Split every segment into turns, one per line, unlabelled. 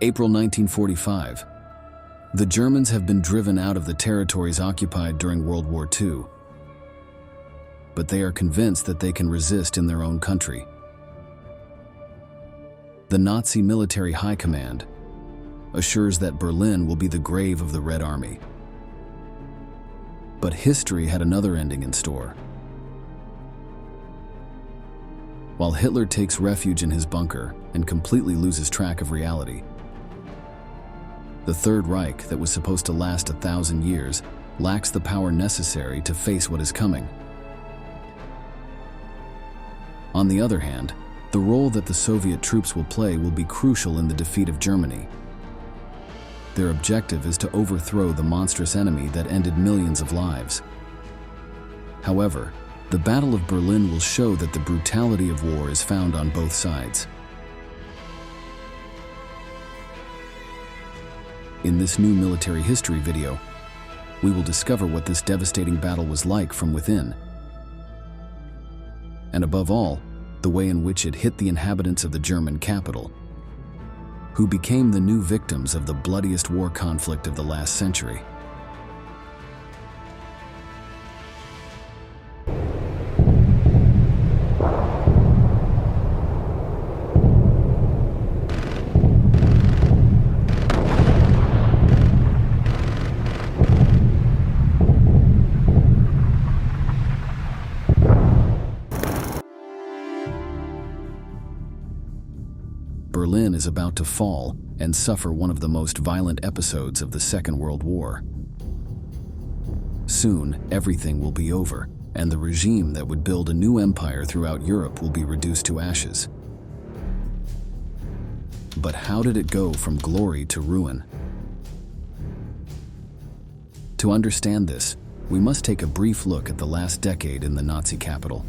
April 1945. The Germans have been driven out of the territories occupied during World War II, but they are convinced that they can resist in their own country. The Nazi Military High Command assures that Berlin will be the grave of the Red Army. But history had another ending in store. While Hitler takes refuge in his bunker and completely loses track of reality, the Third Reich, that was supposed to last 1,000 years, lacks the power necessary to face what is coming. On the other hand, the role that the Soviet troops will play will be crucial in the defeat of Germany. Their objective is to overthrow the monstrous enemy that ended millions of lives. However, the Battle of Berlin will show that the brutality of war is found on both sides. In this new military history video, we will discover what this devastating battle was like from within, and above all, the way in which it hit the inhabitants of the German capital, who became the new victims of the bloodiest war conflict of the last century. Berlin is about to fall and suffer one of the most violent episodes of the Second World War. Soon, everything will be over, and the regime that would build a new empire throughout Europe will be reduced to ashes. But how did it go from glory to ruin? To understand this, we must take a brief look at the last decade in the Nazi capital.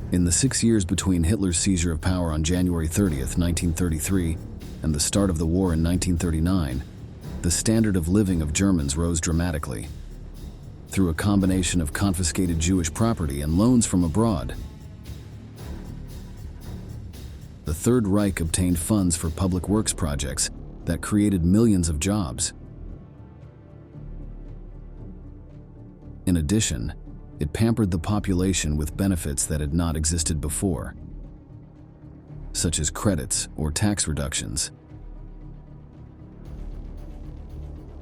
In the 6 years between Hitler's seizure of power on January 30th, 1933, and the start of the war in 1939, the standard of living of Germans rose dramatically. Through a combination of confiscated Jewish property and loans from abroad, the Third Reich obtained funds for public works projects that created millions of jobs. In addition, it pampered the population with benefits that had not existed before, such as credits or tax reductions.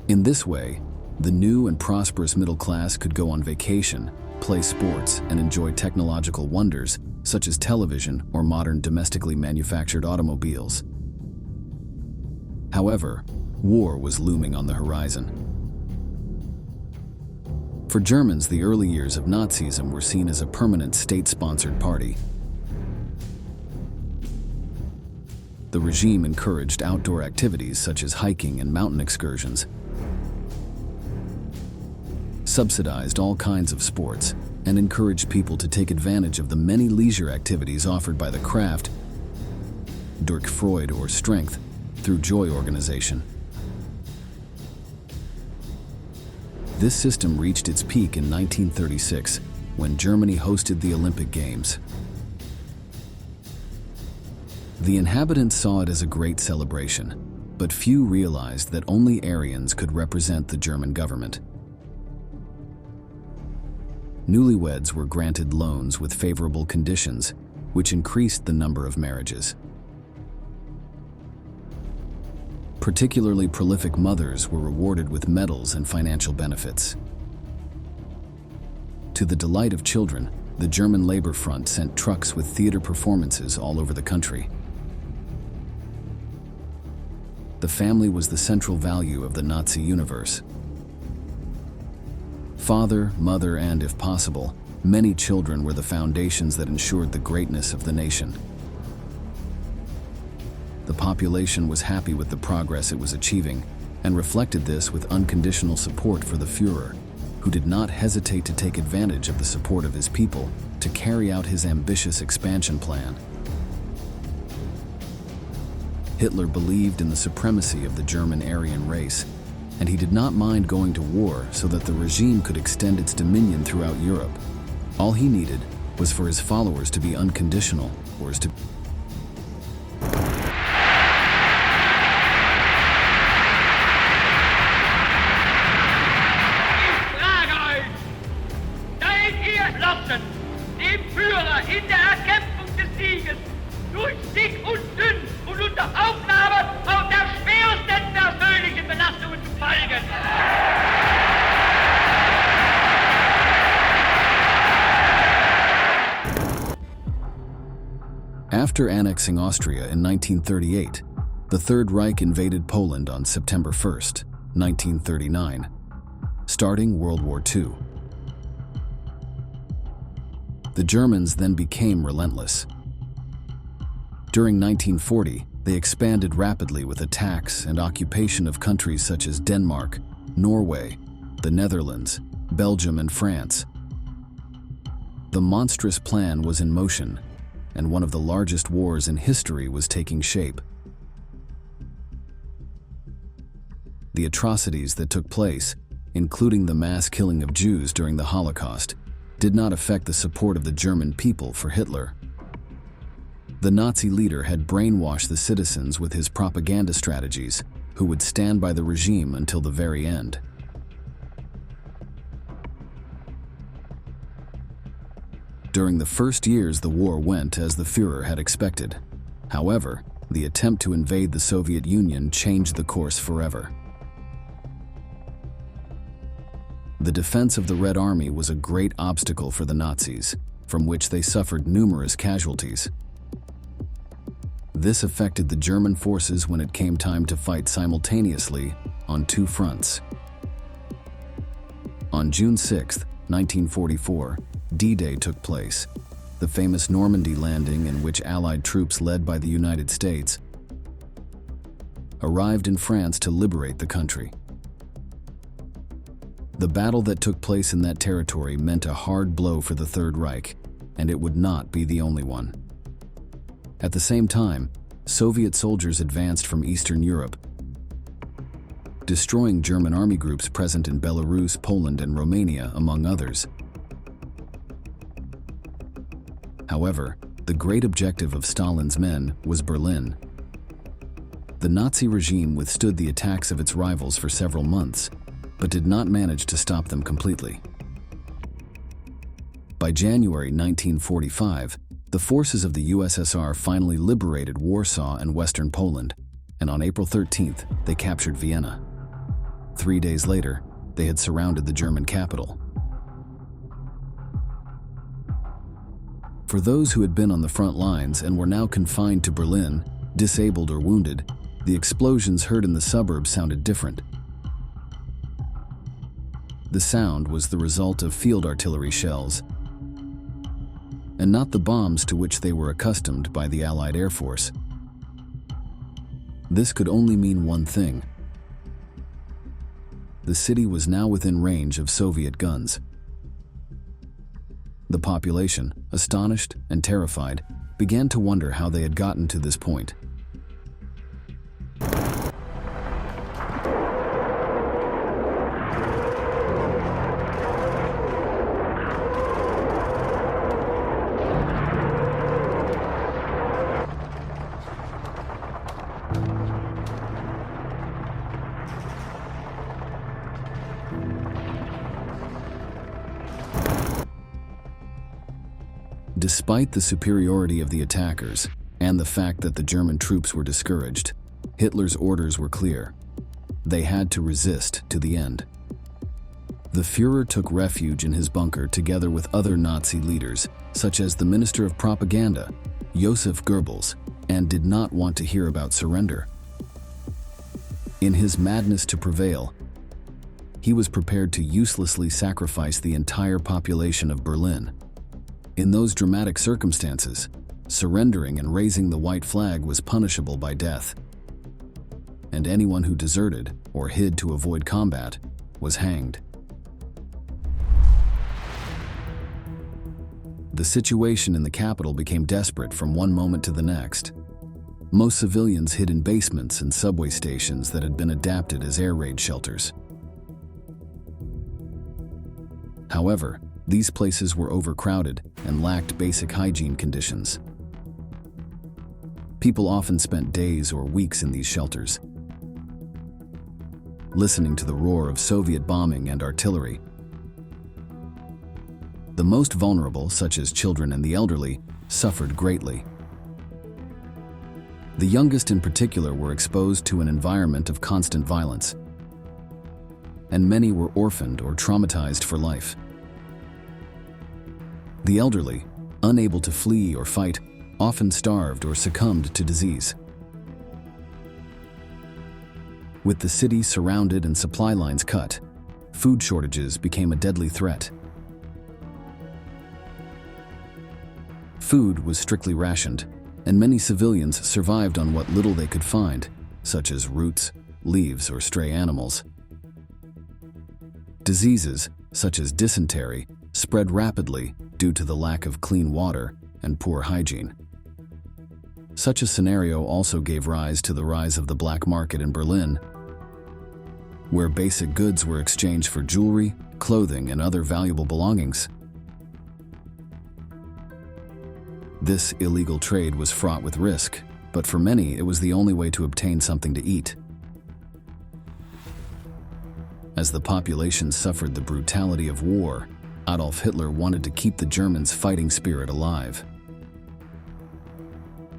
In this way, the new and prosperous middle class could go on vacation, play sports, and enjoy technological wonders such as television or modern domestically manufactured automobiles. However, war was looming on the horizon. For Germans, the early years of Nazism were seen as a permanent state-sponsored party. The regime encouraged outdoor activities such as hiking and mountain excursions, subsidized all kinds of sports, and encouraged people to take advantage of the many leisure activities offered by the Kraft, durch Freude or strength, through joy organization. This system reached its peak in 1936, when Germany hosted the Olympic Games. The inhabitants saw it as a great celebration, but few realized that only Aryans could represent the German government. Newlyweds were granted loans with favorable conditions, which increased the number of marriages. Particularly prolific mothers were rewarded with medals and financial benefits. To the delight of children, the German Labor Front sent trucks with theater performances all over the country. The family was the central value of the Nazi universe. Father, mother, and, if possible, many children were the foundations that ensured the greatness of the nation. The population was happy with the progress it was achieving and reflected this with unconditional support for the Führer, who did not hesitate to take advantage of the support of his people to carry out his ambitious expansion plan. Hitler believed in the supremacy of the German Aryan race, and he did not mind going to war so that the regime could extend its dominion throughout Europe. All he needed was for his followers to be unconditional, or to
entschlossen, dem Führer in der Erkämpfung des Sieges durch dick und dünn und unter Aufnahme auch der schwersten persönlichen Belastungen zu folgen.
After annexing Austria in 1938, the Third Reich invaded Poland on September 1st, 1939, starting World War II. The Germans then became relentless. During 1940, they expanded rapidly with attacks and occupation of countries such as Denmark, Norway, the Netherlands, Belgium, and France. The monstrous plan was in motion, and one of the largest wars in history was taking shape. The atrocities that took place, including the mass killing of Jews during the Holocaust, did not affect the support of the German people for Hitler. The Nazi leader had brainwashed the citizens with his propaganda strategies, who would stand by the regime until the very end. During the first years, the war went as the Führer had expected. However, the attempt to invade the Soviet Union changed the course forever. The defense of the Red Army was a great obstacle for the Nazis, from which they suffered numerous casualties. This affected the German forces when it came time to fight simultaneously on two fronts. On June 6, 1944, D-Day took place, the famous Normandy landing in which Allied troops led by the United States arrived in France to liberate the country. The battle that took place in that territory meant a hard blow for the Third Reich, and it would not be the only one. At the same time, Soviet soldiers advanced from Eastern Europe, destroying German army groups present in Belarus, Poland, and Romania, among others. However, the great objective of Stalin's men was Berlin. The Nazi regime withstood the attacks of its rivals for several months, but did not manage to stop them completely. By January 1945, the forces of the USSR finally liberated Warsaw and Western Poland, and on April 13th, they captured Vienna. 3 days later, they had surrounded the German capital. For those who had been on the front lines and were now confined to Berlin, disabled or wounded, the explosions heard in the suburbs sounded different. The sound was the result of field artillery shells, and not the bombs to which they were accustomed by the Allied Air Force. This could only mean one thing. The city was now within range of Soviet guns. The population, astonished and terrified, began to wonder how they had gotten to this point. Despite the superiority of the attackers and the fact that the German troops were discouraged, Hitler's orders were clear. They had to resist to the end. The Führer took refuge in his bunker together with other Nazi leaders, such as the Minister of Propaganda, Joseph Goebbels, and did not want to hear about surrender. In his madness to prevail, he was prepared to uselessly sacrifice the entire population of Berlin. In those dramatic circumstances, surrendering and raising the white flag was punishable by death, and anyone who deserted or hid to avoid combat was hanged. The situation in the capital became desperate from one moment to the next. Most civilians hid in basements and subway stations that had been adapted as air raid shelters. However, these places were overcrowded and lacked basic hygiene conditions. People often spent days or weeks in these shelters, listening to the roar of Soviet bombing and artillery. The most vulnerable, such as children and the elderly, suffered greatly. The youngest in particular were exposed to an environment of constant violence, and many were orphaned or traumatized for life. The elderly, unable to flee or fight, often starved or succumbed to disease. With the city surrounded and supply lines cut, food shortages became a deadly threat. Food was strictly rationed, and many civilians survived on what little they could find, such as roots, leaves, or stray animals. Diseases, such as dysentery, spread rapidly due to the lack of clean water and poor hygiene. Such a scenario also gave rise to the rise of the black market in Berlin, where basic goods were exchanged for jewelry, clothing, and other valuable belongings. This illegal trade was fraught with risk, but for many it was the only way to obtain something to eat. As the population suffered the brutality of war, Adolf Hitler wanted to keep the Germans' fighting spirit alive.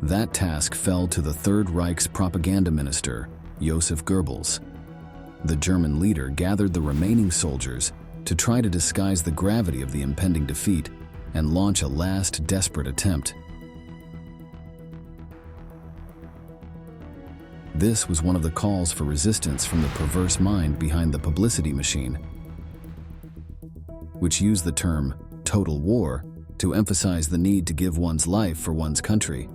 That task fell to the Third Reich's propaganda minister, Joseph Goebbels. The German leader gathered the remaining soldiers to try to disguise the gravity of the impending defeat and launch a last desperate attempt. This was one of the calls for resistance from the perverse mind behind the publicity machine, which used the term total war to emphasize the need to give one's life for one's country.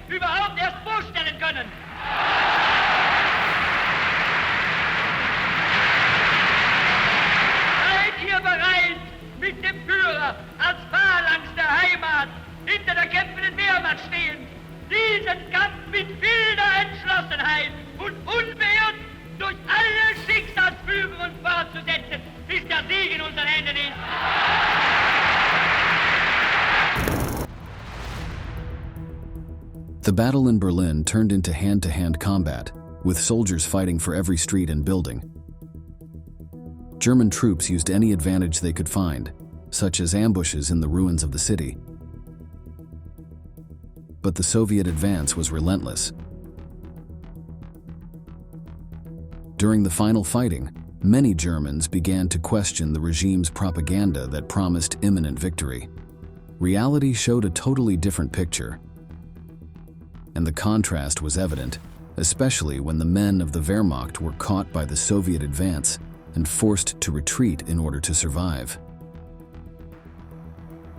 Überhaupt erst vorstellen können. Seid ihr bereit, mit dem Führer als Phalanx der Heimat hinter der kämpfenden Wehrmacht stehen, diesen Kampf mit wilder Entschlossenheit und unbeirrt durch alle Schicksalsfügungen fortzusetzen, bis der Sieg in unseren Händen ist?
The battle in Berlin turned into hand-to-hand combat, with soldiers fighting for every street and building. German troops used any advantage they could find, such as ambushes in the ruins of the city. But the Soviet advance was relentless. During the final fighting, many Germans began to question the regime's propaganda that promised imminent victory. Reality showed a totally different picture, and the contrast was evident, especially when the men of the Wehrmacht were caught by the Soviet advance and forced to retreat in order to survive.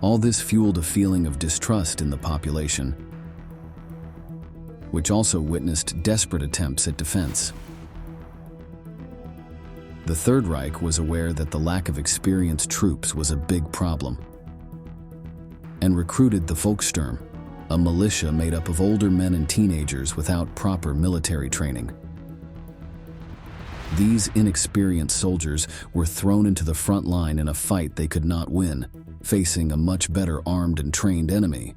All this fueled a feeling of distrust in the population, which also witnessed desperate attempts at defense. The Third Reich was aware that the lack of experienced troops was a big problem, and recruited the Volkssturm, a militia made up of older men and teenagers without proper military training. These inexperienced soldiers were thrown into the front line in a fight they could not win, facing a much better armed and trained enemy.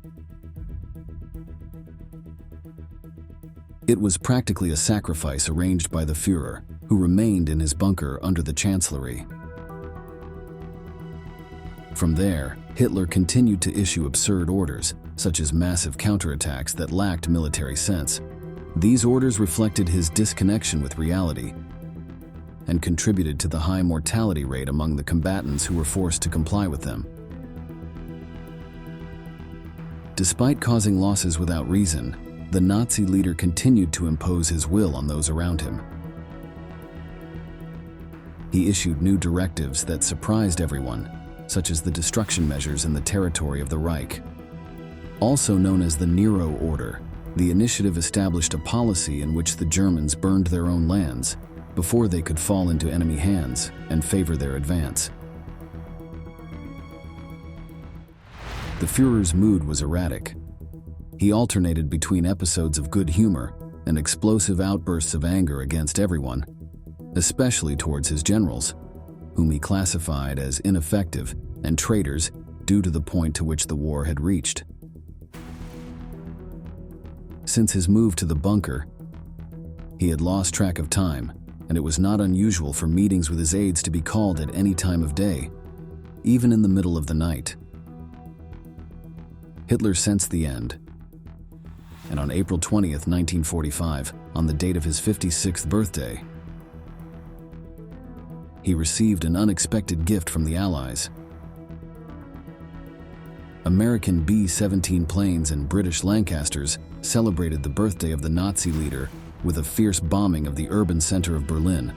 It was practically a sacrifice arranged by the Führer, who remained in his bunker under the Chancellery. From there, Hitler continued to issue absurd orders, such as massive counterattacks that lacked military sense. These orders reflected his disconnection with reality and contributed to the high mortality rate among the combatants who were forced to comply with them. Despite causing losses without reason, the Nazi leader continued to impose his will on those around him. He issued new directives that surprised everyone, such as the destruction measures in the territory of the Reich. Also known as the Nero Order, the initiative established a policy in which the Germans burned their own lands before they could fall into enemy hands and favor their advance. The Führer's mood was erratic. He alternated between episodes of good humor and explosive outbursts of anger against everyone. especially towards his generals, whom he classified as ineffective and traitors due to the point to which the war had reached. Since his move to the bunker, he had lost track of time, and it was not unusual for meetings with his aides to be called at any time of day, even in the middle of the night. Hitler sensed the end, and on April 20th, 1945, on the date of his 56th birthday, he received an unexpected gift from the Allies. American B-17 planes and British Lancasters celebrated the birthday of the Nazi leader with a fierce bombing of the urban center of Berlin,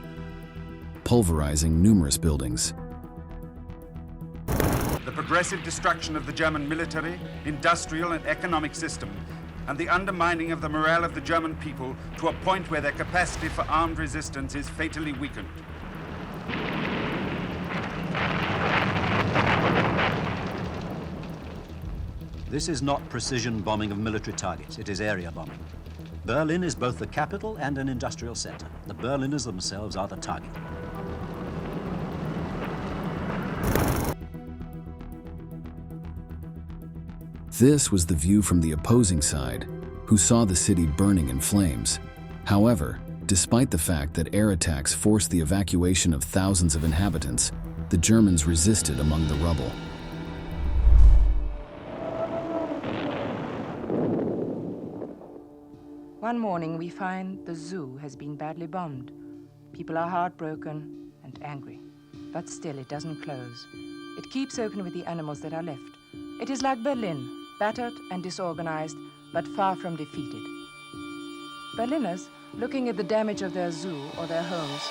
pulverizing numerous buildings.
The progressive destruction of the German military, industrial and economic system, and the undermining of the morale of the German people to a point where their capacity for armed resistance is fatally weakened.
This is not precision bombing of military targets, it is area bombing. Berlin is both the capital and an industrial center. The Berliners themselves are the target.
This was the view from the opposing side, who saw the city burning in flames. However, despite the fact that air attacks forced the evacuation of thousands of inhabitants, the Germans resisted among the rubble.
One morning we find the zoo has been badly bombed. People are heartbroken and angry, but still it doesn't close. It keeps open with the animals that are left. It is like Berlin, battered and disorganized, but far from defeated. Berliners, looking at the damage of their zoo or their homes,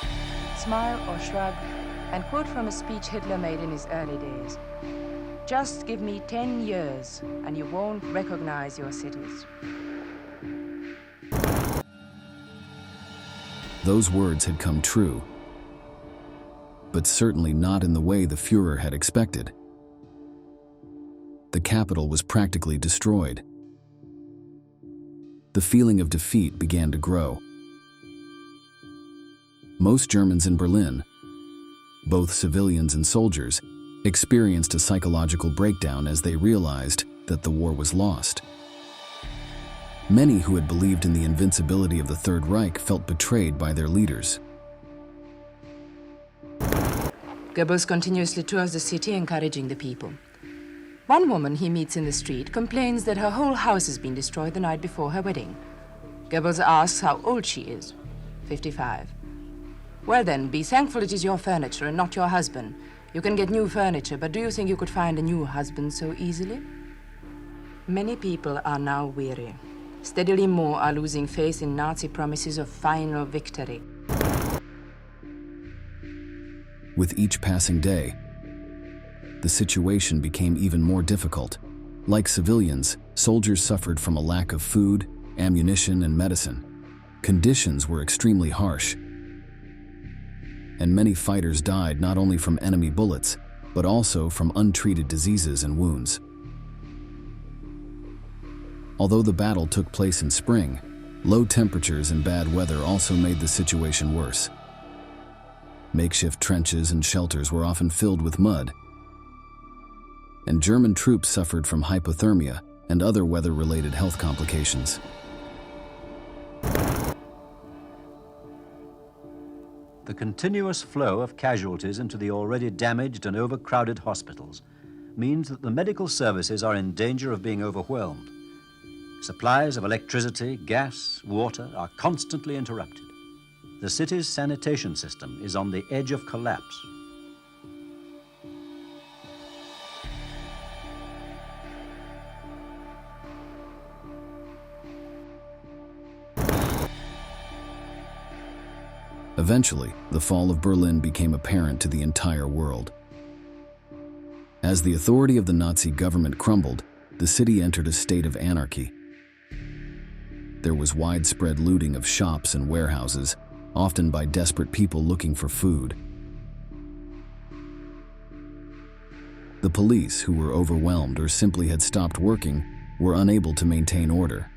smile or shrug and quote from a speech Hitler made in his early days. Just give me 10 years and you won't recognize your cities.
Those words had come true, but certainly not in the way the Führer had expected. The capital was practically destroyed. The feeling of defeat began to grow. Most Germans in Berlin, both civilians and soldiers, experienced a psychological breakdown as they realized that the war was lost. Many who had believed in the invincibility of the Third Reich felt betrayed by their leaders.
Goebbels continuously tours the city, encouraging the people. One woman he meets in the street complains that her whole house has been destroyed the night before her wedding. Goebbels asks how old she is. 55. Well then, be thankful it is your furniture and not your husband. You can get new furniture, but do you think you could find a new husband so easily? Many people are now weary. Steadily more are losing faith in Nazi promises of final victory.
With each passing day, the situation became even more difficult. Like civilians, soldiers suffered from a lack of food, ammunition, and medicine. Conditions were extremely harsh, and many fighters died not only from enemy bullets, but also from untreated diseases and wounds. Although the battle took place in spring, low temperatures and bad weather also made the situation worse. Makeshift trenches and shelters were often filled with mud, and German troops suffered from hypothermia and other weather-related health complications.
The continuous flow of casualties into the already damaged and overcrowded hospitals means that the medical services are in danger of being overwhelmed. Supplies of electricity, gas, water are constantly interrupted. The city's sanitation system is on the edge of collapse.
Eventually, the fall of Berlin became apparent to the entire world. As the authority of the Nazi government crumbled, the city entered a state of anarchy. There was widespread looting of shops and warehouses, often by desperate people looking for food. The police, who were overwhelmed or simply had stopped working, were unable to maintain order.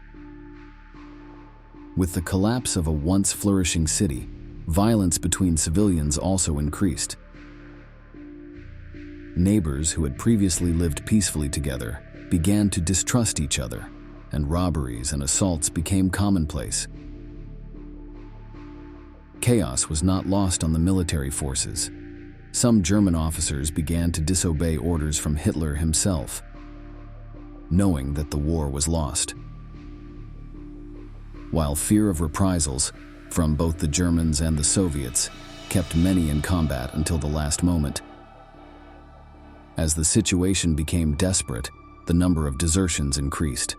With the collapse of a once flourishing city, violence between civilians also increased. Neighbors who had previously lived peacefully together began to distrust each other, and robberies and assaults became commonplace. Chaos was not lost on the military forces. Some German officers began to disobey orders from Hitler himself, knowing that the war was lost. While fear of reprisals from both the Germans and the Soviets kept many in combat until the last moment. As the situation became desperate, the number of desertions increased.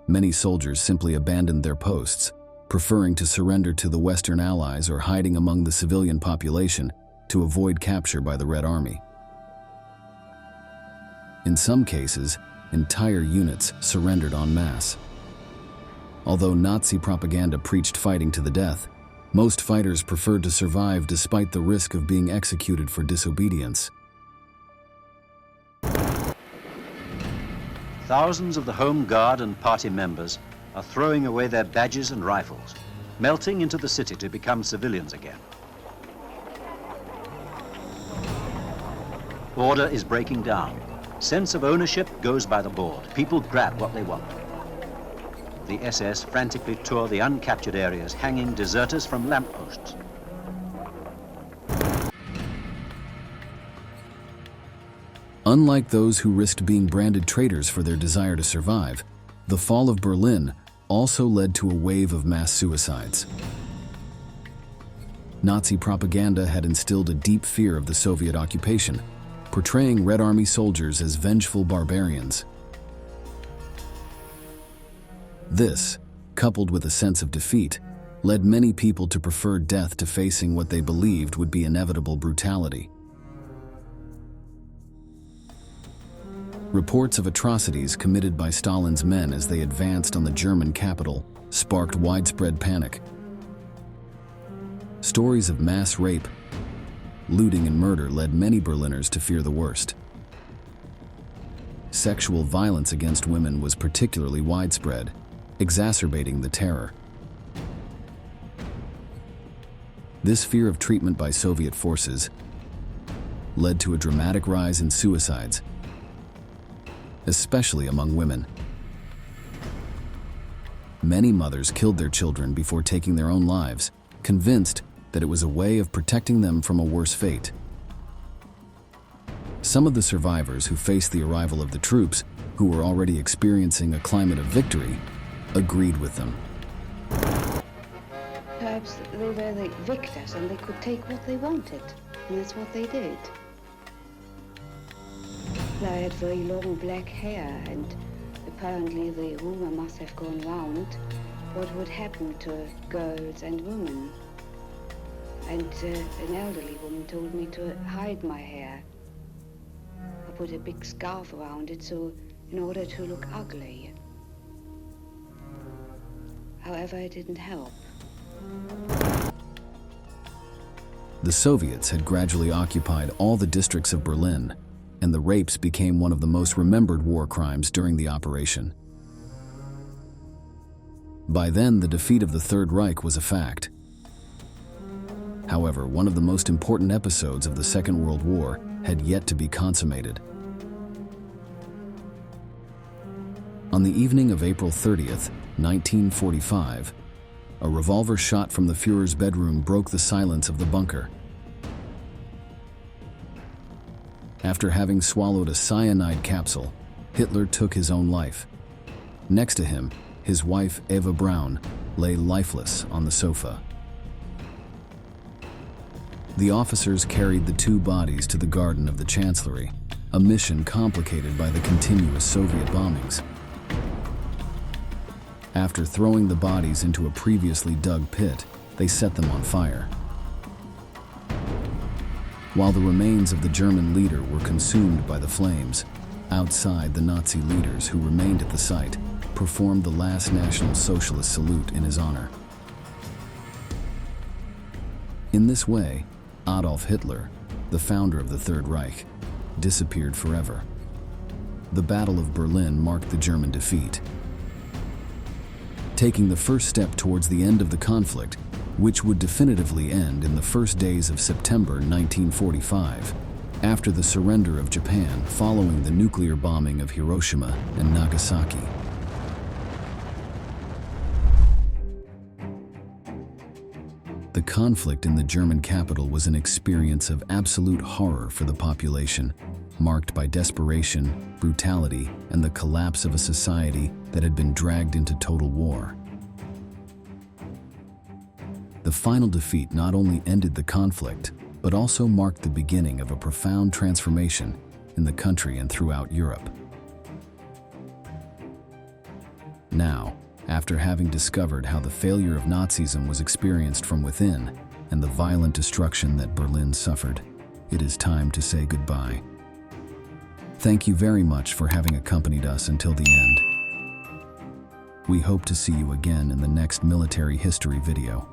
Many soldiers simply abandoned their posts, preferring to surrender to the Western Allies or hiding among the civilian population to avoid capture by the Red Army. In some cases, entire units surrendered en masse. Although Nazi propaganda preached fighting to the death, most fighters preferred to survive despite the risk of being executed for disobedience.
Thousands of the Home Guard and party members are throwing away their badges and rifles, melting into the city to become civilians again. Order is breaking down. Sense of ownership goes by the board. People grab what they want. The SS frantically tore the uncaptured areas, hanging deserters from lampposts.
Unlike those who risked being branded traitors for their desire to survive, the fall of Berlin also led to a wave of mass suicides. Nazi propaganda had instilled a deep fear of the Soviet occupation, portraying Red Army soldiers as vengeful barbarians. This, coupled with a sense of defeat, led many people to prefer death to facing what they believed would be inevitable brutality. Reports of atrocities committed by Stalin's men as they advanced on the German capital sparked widespread panic. Stories of mass rape, looting, and murder led many Berliners to fear the worst. Sexual violence against women was particularly widespread, exacerbating the terror. This fear of treatment by Soviet forces led to a dramatic rise in suicides, especially among women. Many mothers killed their children before taking their own lives, convinced that it was a way of protecting them from a worse fate. Some of the survivors who faced the arrival of the troops, who were already experiencing a climate of victory, agreed with them.
Perhaps they were the victors and they could take what they wanted, and that's what they did. I had very long black hair, and apparently the rumor must have gone round what would happen to girls and women. And an elderly woman told me to hide my hair. I put a big scarf around it in order to look ugly. However, it didn't help.
The Soviets had gradually occupied all the districts of Berlin, and the rapes became one of the most remembered war crimes during the operation. By then, the defeat of the Third Reich was a fact. However, one of the most important episodes of the Second World War had yet to be consummated. On the evening of April 30th, 1945, a revolver shot from the Führer's bedroom broke the silence of the bunker. After having swallowed a cyanide capsule, Hitler took his own life. Next to him, his wife, Eva Braun, lay lifeless on the sofa. The officers carried the two bodies to the garden of the Chancellery, a mission complicated by the continuous Soviet bombings. After throwing the bodies into a previously dug pit, they set them on fire. While the remains of the German leader were consumed by the flames, outside, the Nazi leaders who remained at the site performed the last National Socialist salute in his honor. In this way, Adolf Hitler, the founder of the Third Reich, disappeared forever. The Battle of Berlin marked the German defeat. taking the first step towards the end of the conflict, which would definitively end in the first days of September 1945, after the surrender of Japan following the nuclear bombing of Hiroshima and Nagasaki. The conflict in the German capital was an experience of absolute horror for the population, marked by desperation, brutality, and the collapse of a society that had been dragged into total war. The final defeat not only ended the conflict, but also marked the beginning of a profound transformation in the country and throughout Europe. Now, after having discovered how the failure of Nazism was experienced from within and the violent destruction that Berlin suffered, it is time to say goodbye. Thank you very much for having accompanied us until the end. We hope to see you again in the next military history video.